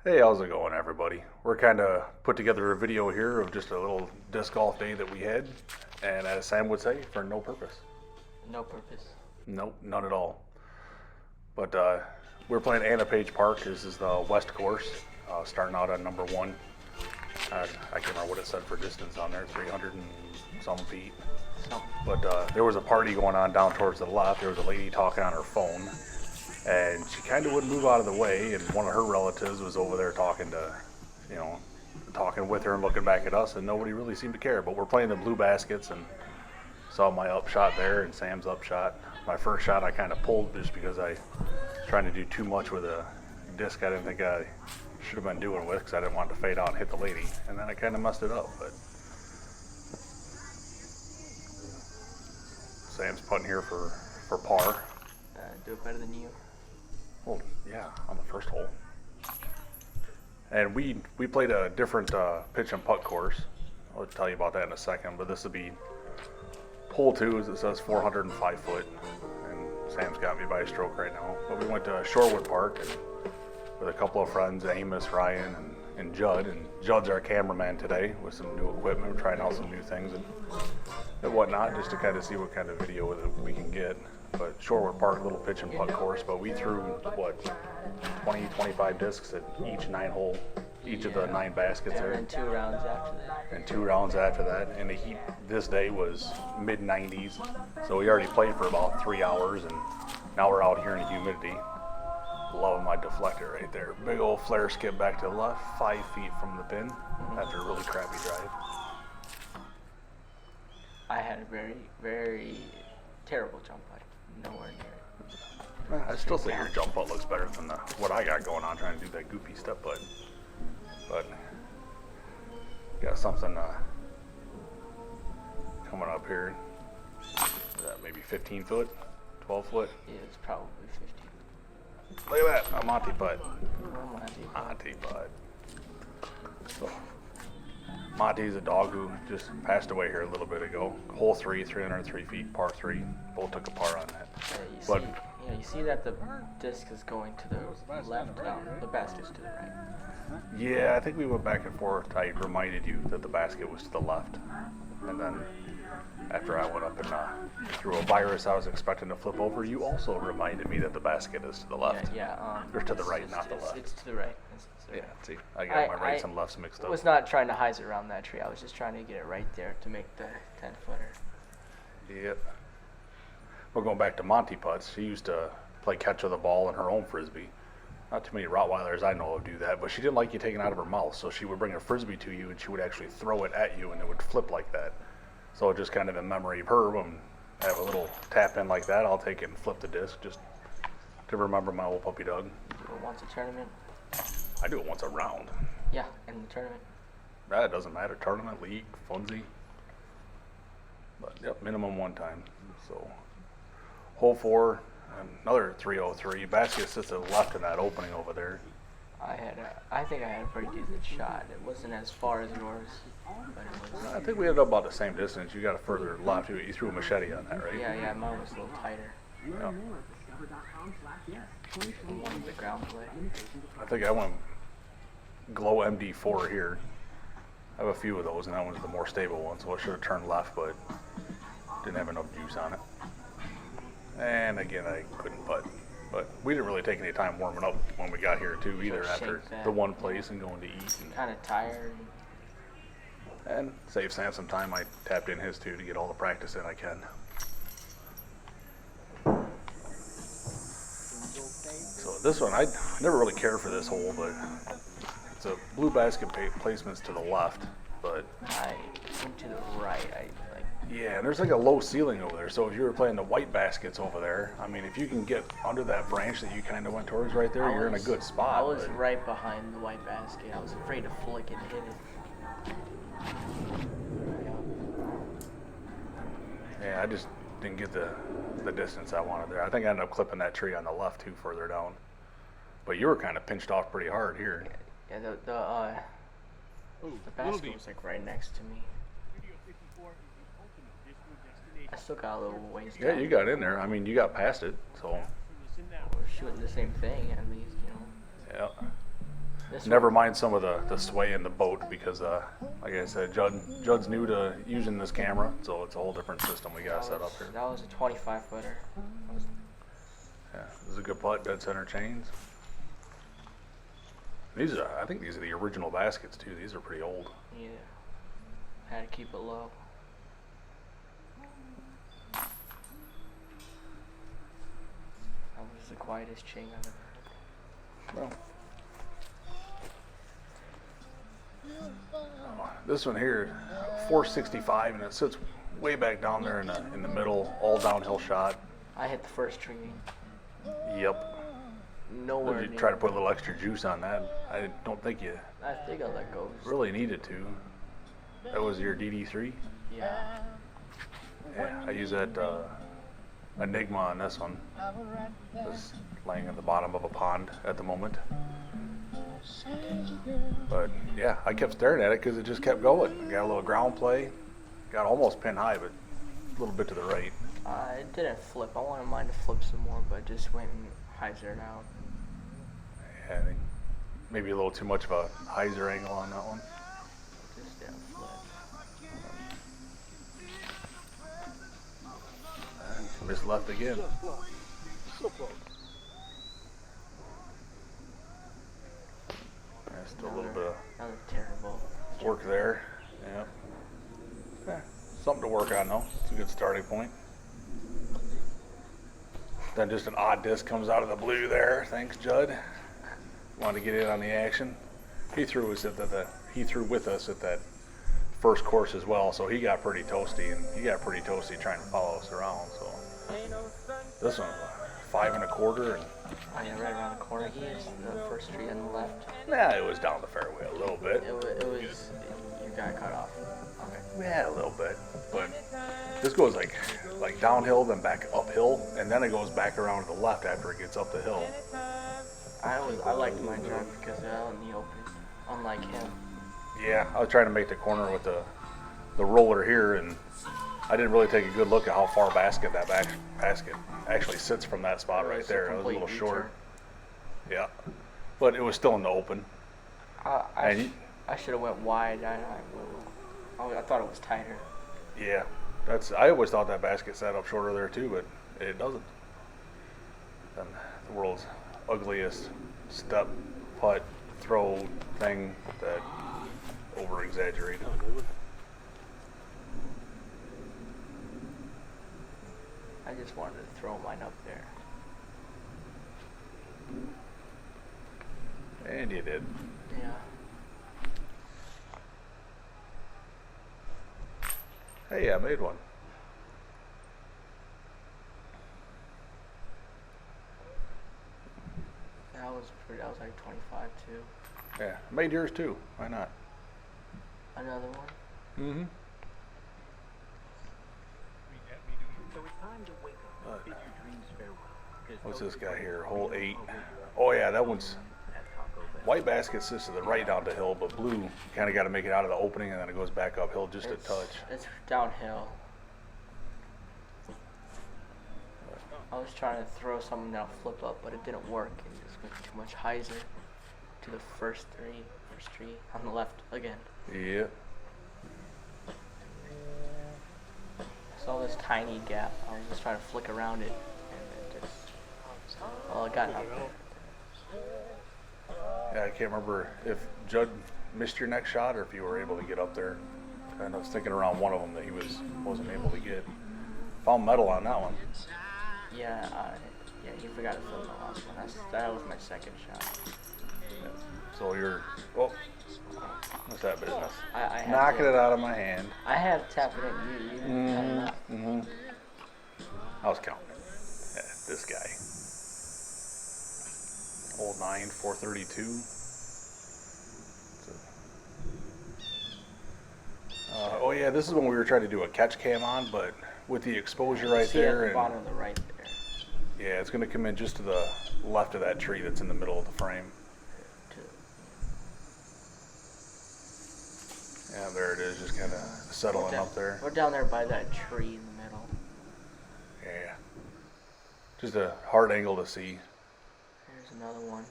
Hey, how's it going, everybody? We're kind of put together a video here of just a little disc golf day that we had, and as Sam would say, for no purpose. No purpose. Nope, none at all. But we're playing Anna Page Park. This is the west course, starting out on number one. I can't remember what it said for distance on there, 300 and some feet. But there was a party going on down towards the left. There was a lady talking on her phone, and she kind of wouldn't move out of the way, and one of her relatives was over there talking with her and looking back at us, and nobody really seemed to care. But we're playing the blue baskets, and saw my upshot there and Sam's upshot. My first shot I kind of pulled just because I was trying to do too much with a disc I didn't think I should have been doing with, because I didn't want it to fade out and hit the lady, and then I kind of messed it up. But Sam's putting here for par. Do it better than you. Well, yeah, on the first hole. And we played a different pitch and putt course. I'll tell you about that in a second, but this will be hole 2, as it says 405 foot, and Sam's got me by a stroke right now. But we went to Shorewood Park and with a couple of friends, Amos, Ryan, and Judd. And Judd's our cameraman today with some new equipment. We're trying out some new things and whatnot, just to kind of see what kind of video we can get. But Shorewood Park, little pitch and putt course, but we threw, 20, 25 discs at each of the 9 baskets there. And 2 rounds after that. And 2 rounds after that. And the heat this day was mid-90s. So we already played for about 3 hours, and now we're out here in the humidity. Loving my deflector right there. Big old flare skip back to the left, 5 feet from the pin after a really crappy drive. I had a very, very terrible jump putt. Nowhere near it. I still think your jump putt looks better than what I got going on trying to do that goofy step putt. But got something coming up here. Is that maybe 15 foot, 12 foot? Yeah, it's probably 15. Look at that, a Monty putt. Oh, Monty putt. So, Monty's a dog who just passed away here a little bit ago. Hole 3, 303 feet, par 3. Both took a par on that. You see that the disc is going to the left, the basket's to the right. Yeah, I think we went back and forth. I reminded you that the basket was to the left. And then after I went up and threw a virus I was expecting to flip over, you also reminded me that the basket is to the left. Or to the right, not the left. It's to the right. Yeah, see, I got my rights and lefts mixed up. I was not trying to heize around that tree. I was just trying to get it right there to make the 10-footer. Yep. We're going back to Monty putts. She used to play catch with the ball in her own frisbee. Not too many Rottweilers I know of do that, but she didn't like you taking it out of her mouth, so she would bring a frisbee to you and she would actually throw it at you and it would flip like that. So just kind of in memory of her, when I have a little tap in like that, I'll take it and flip the disc just to remember my old puppy dog. Once a tournament? I do it once a round. Yeah, in the tournament. That doesn't matter. Tournament, league, funsy. But yep, minimum 1 time. So hole 4, another 303. Basket sits to the left in that opening over there. I think I had a pretty decent shot. It wasn't as far as yours, but it was. I think we ended up about the same distance. You got a further left. You threw a machete on that, right? Yeah, mine was a little tighter. Yeah. One the ground play. I think I went Glow MD4 here. I have a few of those, and that one's the more stable one, so I should have turned left, but didn't have enough juice on it. And again, I couldn't putt. But we didn't really take any time warming up when we got here, too, either, after the one place and going to eat. Kind of tired. And save Sam some time. I tapped in his, too, to get all the practice in I can. So this one, I never really cared for this hole, but it's a blue basket placement's to the left, but I went to the right. yeah, and there's like a low ceiling over there. So if you were playing the white baskets over there, I mean, if you can get under that branch that you kind of went towards right there, you're in a good spot. I was right behind the white basket. I was afraid to flick it and hit it. Yeah, I just didn't get the distance I wanted there. I think I ended up clipping that tree on the left too, further down. But you were kind of pinched off pretty hard here. Yeah, the basket was like right next to me. I still got a little ways down. Yeah, you got in there. I mean, you got past it, so. We're shooting the same thing at least, you know. Yeah. This Never one, mind some of the sway in the boat because, like I said, Judd's new to using this camera, so it's a whole different system we got set up here. that was a 25 footer. Yeah, this is a good putt, dead center chains. These are, I think these are the original baskets too. These are pretty old. Yeah. Had to keep it low. That was the quietest ching I've ever heard. Well, this one here, 465, and it sits way back down there in the middle, all downhill shot. I hit the first tree. Yep. Nowhere Did you near. try to put a little extra juice on that? I don't think you I think I let go. really needed to. That was your DD3? Yeah. Yeah, I use that Enigma on this one. It's laying at the bottom of a pond at the moment. But yeah, I kept staring at it because it just kept going. Got a little ground play. Got almost pin high, but a little bit to the right. It didn't flip. I wanted mine to flip some more, but just went and hyzered out. Yeah, I think maybe a little too much of a hyzer angle on that one. Just didn't flip. Missed left again. Yeah, still a little bit of Another terrible. work there. Yeah. Something to work on though. It's a good starting point. Then just an odd disc comes out of the blue there. Thanks, Judd. Wanted to get in on the action. He threw with us at that first course as well, so he got pretty toasty, and he got pretty toasty trying to follow us around. So this one, 5 1/4, and Oh yeah, right around the corner. He is the first tree on the left. it was down the fairway a little bit. It was. You got cut off. Okay. Yeah, a little bit, but this goes like downhill, then back uphill, and then it goes back around to the left after it gets up the hill. I liked my drive because out in the open, unlike him. Yeah, I was trying to make the corner with the roller here, and I didn't really take a good look at how far basket actually sits from that spot right there. It was a little short. Yeah, but it was still in the open. I should have went wide. I thought it was tighter. Yeah, I always thought that basket sat up shorter there too, but it doesn't. And the world's ugliest step putt throw thing that over exaggerated. I just wanted to throw mine up there. And you did. Yeah. Hey, I made one. That was like 25 too. Yeah, I made yours too. Why not? Another one. Mm-hmm. What's this guy here? Hole 8. Oh yeah, that one's white basket sits to the right down the hill, but blue kind of got to make it out of the opening, and then it goes back uphill just a touch. It's downhill. I was trying to throw something that'll flip up, but it didn't work. It just went too much hyzer to the first tree on the left again. Yeah. I saw this tiny gap. I was just trying to flick around it, and it just, well, it got up there. Yeah, I can't remember if Judd missed your next shot or if you were able to get up there. And I was thinking around one of them that he wasn't able to get. Found metal on that one. Yeah, he forgot to film the last one. That was my second shot. Yeah. So you're, oh, what's that business? I had Knocking to, it out of my hand. I had to tap it in. You had it not. Mm-hmm. I was counting. Yeah, this guy. Hole 9, 432. Oh yeah, this is when we were trying to do a catch cam on, but with the exposure right See there, at the and bottom of the right there. yeah, it's gonna come in just to the left of that tree that's in the middle of the frame. Yeah, there it is, just kind of settling up there. We're down there by that tree in the middle. Yeah, just a hard angle to see. Here's another one.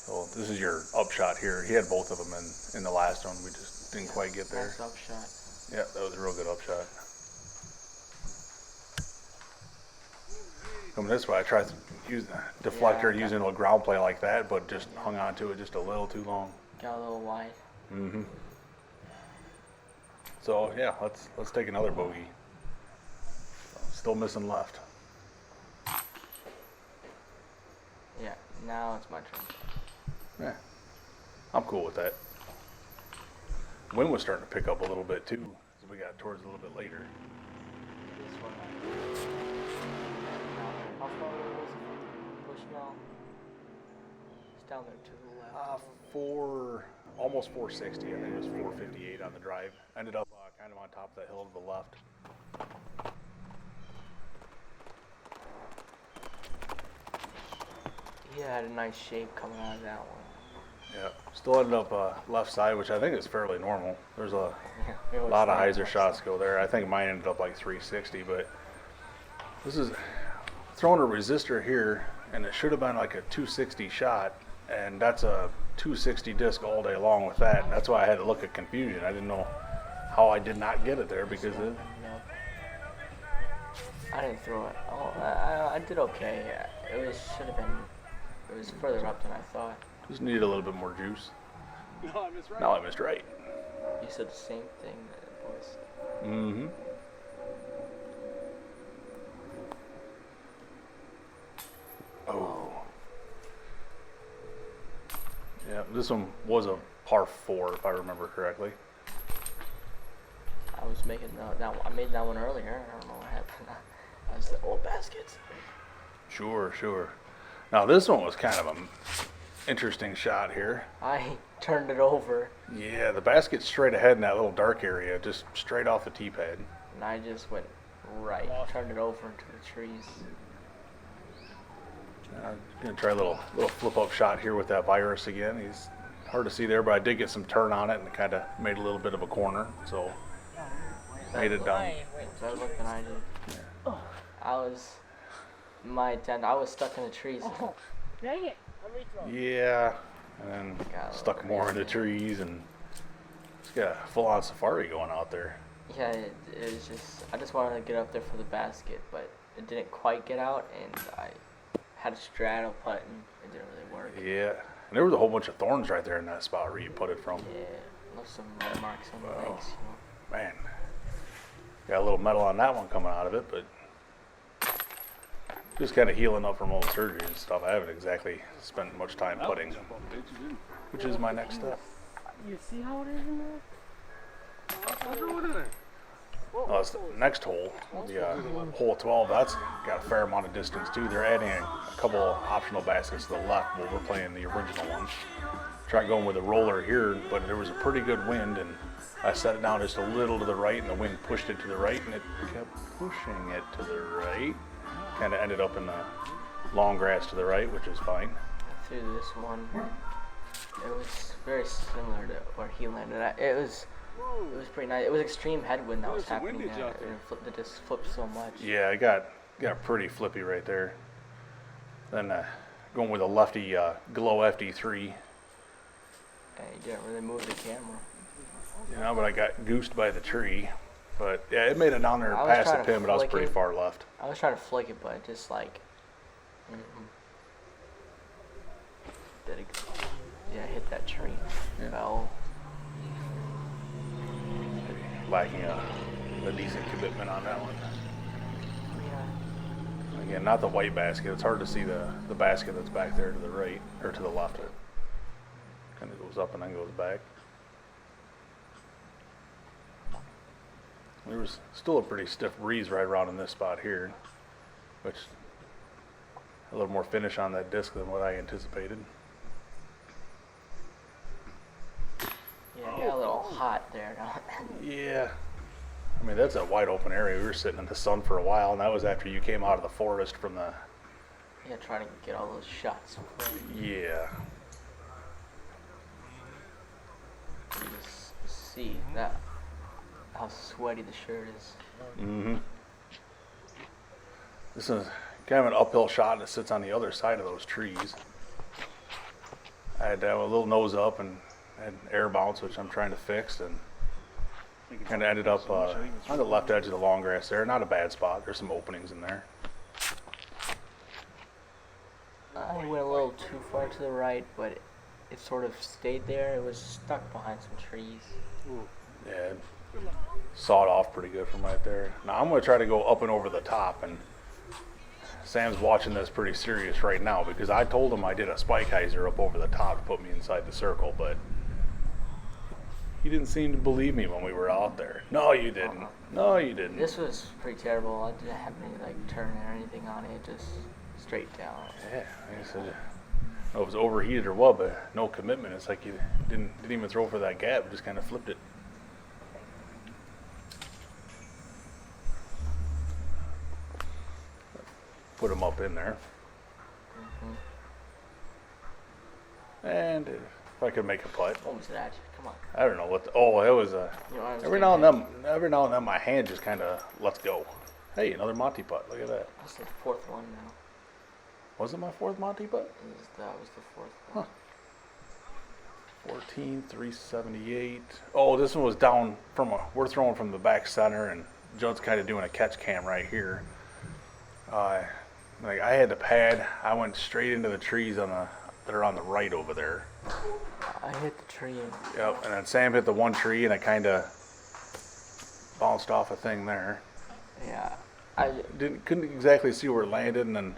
So this is your upshot here. He had both of them in the last one. We just didn't quite get there. Nice upshot. Yeah, that was a real good upshot. Coming this way, I tried to use the deflector Yeah, using a ground play like that, but just hung on to it just a little too long. Got a little wide. Mm-hmm. So yeah, let's take another bogey. Still missing left. Yeah, now it's my turn. Yeah, I'm cool with that. Wind was starting to pick up a little bit too as we got towards a little bit later. This one. How far away was it from Bushnell? It's down there to the left. Almost 460. I think it was 458 on the drive. Ended up kind of on top of that hill to the left. He had a nice shape coming out of that one. Yeah, still ended up left side, which I think is fairly normal. There's a It was lot of nice hyzer left shots side. go there. I think mine ended up like 360, but this is throwing a resistor here, and it should have been like a 260 shot, and that's a 260 disc all day long with that. And that's why I had to look at confusion. I didn't know how I did not get it there because it. No. I didn't throw it. Oh, I did okay. It should have been. It was further up than I thought. Just needed a little bit more juice. No, I missed right. Now I missed right. You said the same thing, boys. Mm-hmm. Oh. Yeah, this one was a par 4 if I remember correctly. I was making that one. I made that one earlier. I don't know what happened. That was the old baskets. Sure, sure. Now this one was kind of an interesting shot here. I turned it over, Yeah, the basket's straight ahead in that little dark area, just straight off the tee pad. and I just went right. Turned it over into the trees. I'm gonna try a little flip up shot here with that virus again. He's hard to see there, but I did get some turn on it and kind of made a little bit of a corner, so made it down. Better look than I did. I was my attempt. I was stuck in the trees. Dang it. Yeah, and then Got a stuck little more into crazy. trees, and it's got a full-on safari going out there. Yeah, it was just. I just wanted to get up there for the basket, but it didn't quite get out, and I had a straddle putt, and it didn't really work. Yeah, and there was a whole bunch of thorns right there in that spot where you put it from. Yeah, left some red marks on the Wow. legs. Man, got a little metal on that one coming out of it, but just kind of healing up from old surgery and stuff. I haven't exactly spent much time putting, which is my next step. You see how it is in there? What's wrong with it? It's the next hole, the hole 12. That's got a fair amount of distance too. They're adding a couple optional baskets to the left, but we're playing the original one. Tried going with a roller here, but there was a pretty good wind, and I set it down just a little to the right, and the wind pushed it to the right, and it kept pushing it to the right. Kind of ended up in the long grass to the right, which is fine. I threw this one. It was very similar to where he landed at. It was pretty nice. It was extreme headwind that was There's some happening windage there. out there. It just flipped so much. Yeah, I got pretty flippy right there. Then going with a lefty Glow FD3, And you didn't really move the camera. but I got goosed by the tree. But yeah, it made it down there I was past the trying to pin, but I was flick pretty it. far left. I was trying to flick it, but it just like. Did it? Yeah, hit that tree. Yeah. Fell. Lacking a decent commitment on that one. Yeah. Again, not the white basket. It's hard to see the basket that's back there to the right, or to the left. It kind of goes up and then goes back. There was still a pretty stiff breeze right around in this spot here, which a little more finish on that disc than what I anticipated. Yeah, it got a little hot there. Yeah. I mean, that's a wide open area. We were sitting in the sun for a while, and that was after you came out of the forest from the... Yeah, trying to get all those shots. Yeah. You just see that how sweaty the shirt is. Mm-hmm. This is kind of an uphill shot, and it sits on the other side of those trees. I had to have a little nose up and had air bounce, which I'm trying to fix, and kind of ended up on the left edge of the long grass there. Not a bad spot. There's some openings in there. I went a little too far to the right, but it sort of stayed there. It was stuck behind some trees. Yeah, sawed off pretty good from right there. Now I'm going to try to go up and over the top, and Sam's watching this pretty serious right now because I told him I did a spike hyzer up over the top to put me inside the circle, but he didn't seem to believe me when we were out there. No, you didn't. No, you didn't. This was pretty terrible. I didn't have any like turn or anything on it. Just straight down. Yeah, like I said, I don't know if it was overheated or what, but no commitment. It's like you didn't even throw for that gap, just kind of flipped it. Put him up in there. And if I could make a putt. What was that? Come on. I don't know what. It was a. You know, I was Every now and then, my hand just kind of lets go. Hey, another Monty putt. Look at that. That's the fourth one now. Was it my fourth Monty putt? That was the fourth one. 14, 378. Oh, this one was down from we're throwing from the back center, and Judd's kind of doing a catch cam right here. Like I had the pad, I went straight into the trees that are on the right over there. I hit the tree. Yep, and then Sam hit the one tree, and it kind of bounced off a thing there. Yeah, Couldn't exactly see where it landed, and then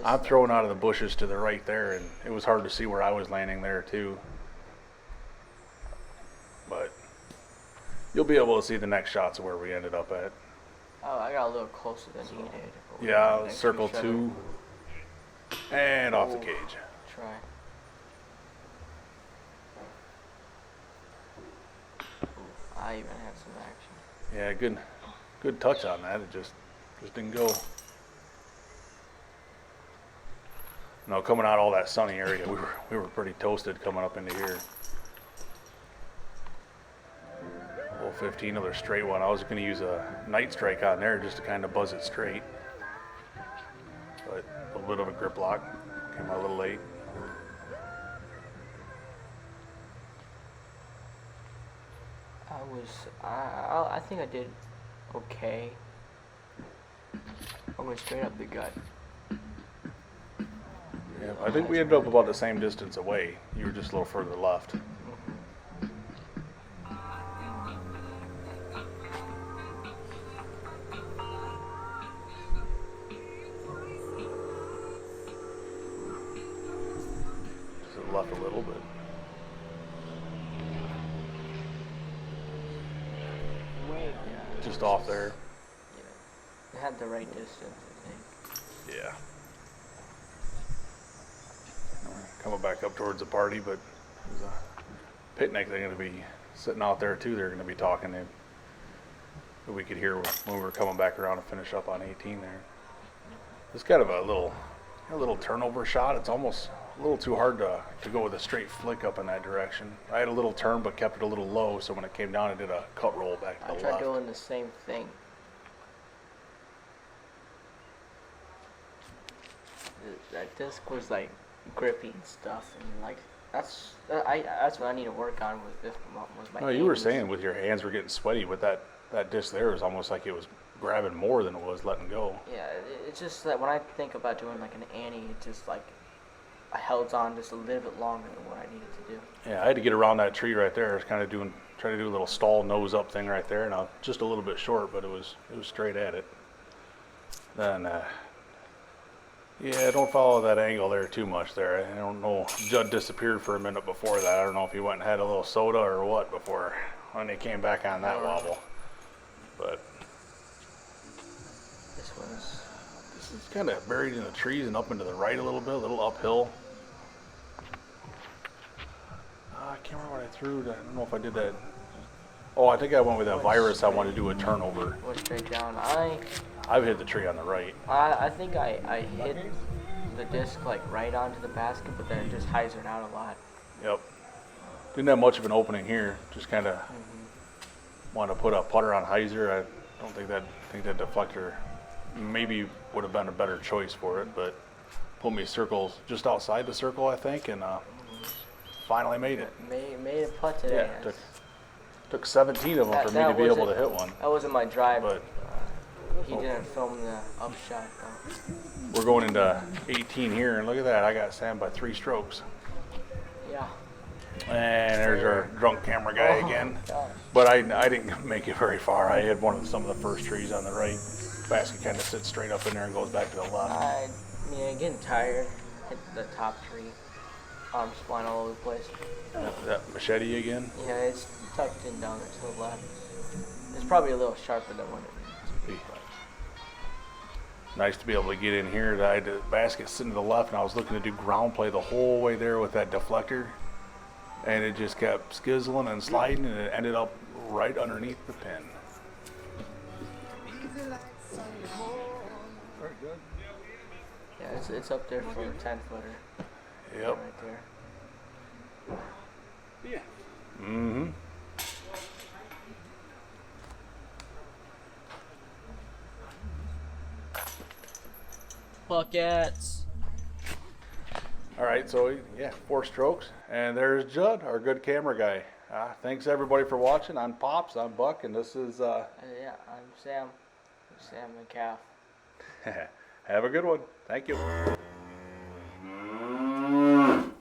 I'm throwing out of the bushes to the right there, and it was hard to see where I was landing there too. But you'll be able to see the next shots of where we ended up at. Oh, I got a little closer than he did. Yeah, circle two, and off the cage. Try. I even had some action. Yeah, good touch on that. It just didn't go. No, coming out all that sunny area, we were pretty toasted coming up into here. Hole 15, another straight one. I was going to use a night strike on there just to kind of buzz it straight, but a little bit of a grip lock came out a little late. I think I did okay. I went straight up the gut. Yeah, I think we ended up about the same distance away. You were just a little further left. Just left a little bit. Just off there. Yeah. It had the right distance, I think. Yeah. Coming back up towards the party, but there's a picnic. They're going to be sitting out there too. They're going to be talking. That we could hear when we were coming back around to finish up on 18 there. It's kind of a little turnover shot. It's almost a little too hard to go with a straight flick up in that direction. I had a little turn, but kept it a little low. So when it came down, I did a cut roll back to the left. I tried doing the same thing. That disc was like grippy and stuff, and like that's what I need to work on with this. Was my No, you were aims. saying with your hands were getting sweaty with that disc there. It was almost like it was grabbing more than it was letting go. Yeah, it's just that when I think about doing like an Annie, it's just like I held on just a little bit longer than what I needed to do. Yeah, I had to get around that tree right there. I was kind of trying to do a little stall nose up thing right there, and I was just a little bit short, but it was straight at it. Then, yeah, don't follow that angle there too much there. I don't know. Judd disappeared for a minute before that. I don't know if he went and had a little soda or what before when he came back on that wobble. But this is kind of buried in the trees and up into the right a little uphill. I can't remember what I threw. I don't know if I did that. Oh, I think I went with that virus. I wanted to do a turnover. Went straight down. I've hit the tree on the right. I think I hit the disc like right onto the basket, but then it just hyzered out a lot. Yep. Didn't have much of an opening here. Just kind of wanted to put a putter on hyzer. I don't think that deflector maybe would have been a better choice for it, but put me circles just outside the circle, I think, and finally made it. Made a putt today. Yeah, took 17 of them for me That to be able to wasn't- hit one. That wasn't my drive. But He didn't film the upshot though. we're going into 18 here, and look at that. I got Sam by 3 strokes. Yeah. And there's our drunk camera guy again. Gosh. But I didn't make it very far. I had some of the first trees on the right. Basket kind of sits straight up in there and goes back to the left. Getting tired. Hit the top tree. Arms flying all over the place. That machete again. Yeah, it's tucked in down there to the left. It's probably a little sharper than what it needs to be. Nice to be able to get in here. I had the basket sitting to the left, and I was looking to do ground play the whole way there with that deflector. And it just kept skizzling and sliding, and it ended up right underneath the pin. Very good. Yeah, it's up there for a 10-footer. Yep. Right there. Yeah. Mm-hmm. Buckets. All right, so yeah, 4 strokes. And there's Judd, our good camera guy. Thanks everybody for watching. I'm Pops, I'm Buck, and this is Yeah, I'm Sam. Sam and Calf. have a good one. Thank you.